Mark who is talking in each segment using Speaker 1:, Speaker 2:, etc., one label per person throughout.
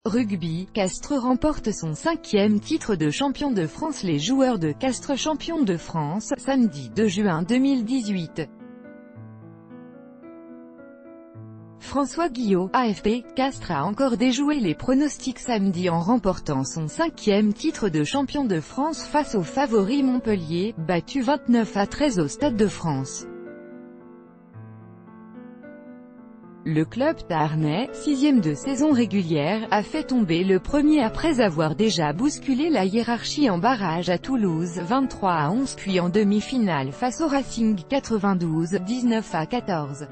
Speaker 1: Rugby, Castres remporte son 5e titre de champion de France. Les joueurs de Castres champions de France, samedi 2 juin 2018. François Guillot, AFP, Castres a encore déjoué les pronostics samedi en remportant son 5e titre de champion de France face au favori Montpellier, battu 29-13 au Stade de France. Le club tarnais, 6e de saison régulière, a fait tomber le premier après avoir déjà bousculé la hiérarchie en barrage à Toulouse 23-11 puis en demi-finale face au Racing 92, 19-14.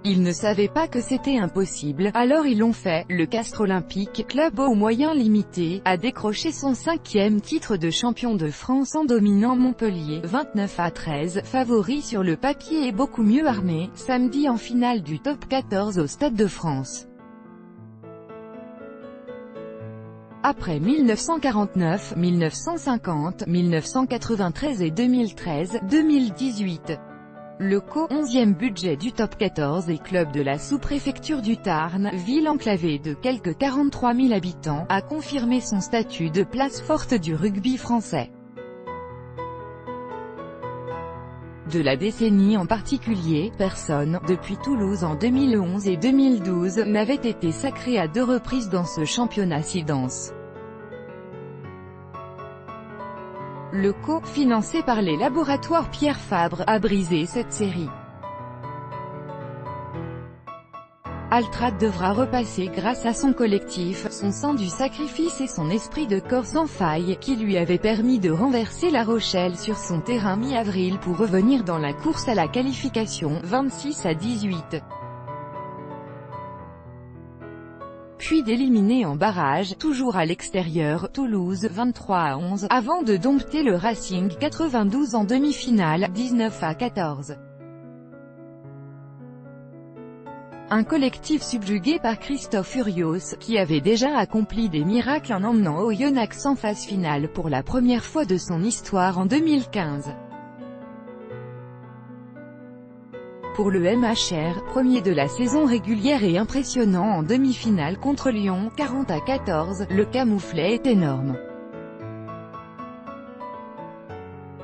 Speaker 1: Ils ne savaient pas que c'était impossible, alors ils l'ont fait. Le Castres Olympique, club aux moyens limités, a décroché son 5e titre de champion de France en dominant Montpellier, 29-13, favori sur le papier et beaucoup mieux armé, samedi en finale du top 14 au Stade de France. Après 1949, 1950, 1993 et 2013-2018. Le co-11e budget du top 14 et club de la sous-préfecture du Tarn, ville enclavée de quelques 43 000 habitants, a confirmé son statut de place forte du rugby français. De la décennie en particulier, personne, depuis Toulouse en 2011 et 2012, n'avait été sacré à 2 reprises dans ce championnat si dense. Le financé par les laboratoires Pierre Fabre, a brisé cette série. Altrad devra repasser grâce à son collectif, son sens du sacrifice et son esprit de corps sans faille, qui lui avait permis de renverser La Rochelle sur son terrain mi-avril pour revenir dans la course à la qualification, 26-18. Puis d'éliminer en barrage, toujours à l'extérieur, Toulouse, 23-11, avant de dompter le Racing 92 en demi-finale, 19-14. Un collectif subjugué par Christophe Furios, qui avait déjà accompli des miracles en emmenant Oyonnax en phase finale pour la première fois de son histoire en 2015. Pour le MHR, premier de la saison régulière et impressionnant en demi-finale contre Lyon, 40-14, le camouflet est énorme.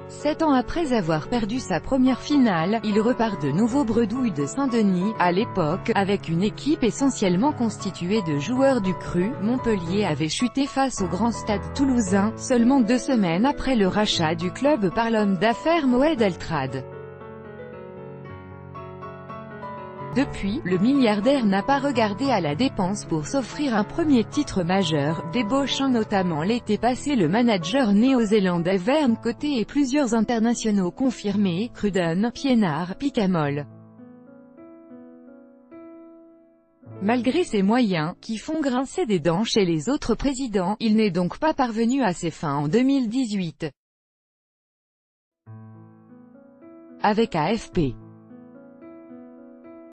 Speaker 1: 7 ans après avoir perdu sa première finale, il repart de nouveau bredouille de Saint-Denis. À l'époque, avec une équipe essentiellement constituée de joueurs du cru, Montpellier avait chuté face au grand stade toulousain, seulement 2 semaines après le rachat du club par l'homme d'affaires Moed Altrad. Depuis, le milliardaire n'a pas regardé à la dépense pour s'offrir un premier titre majeur, débauchant notamment l'été passé le manager néo-zélandais Vern Cotter et plusieurs internationaux confirmés, Cruden, Pienaar, Picamol. Malgré ses moyens, qui font grincer des dents chez les autres présidents, il n'est donc pas parvenu à ses fins en 2018. Avec AFP.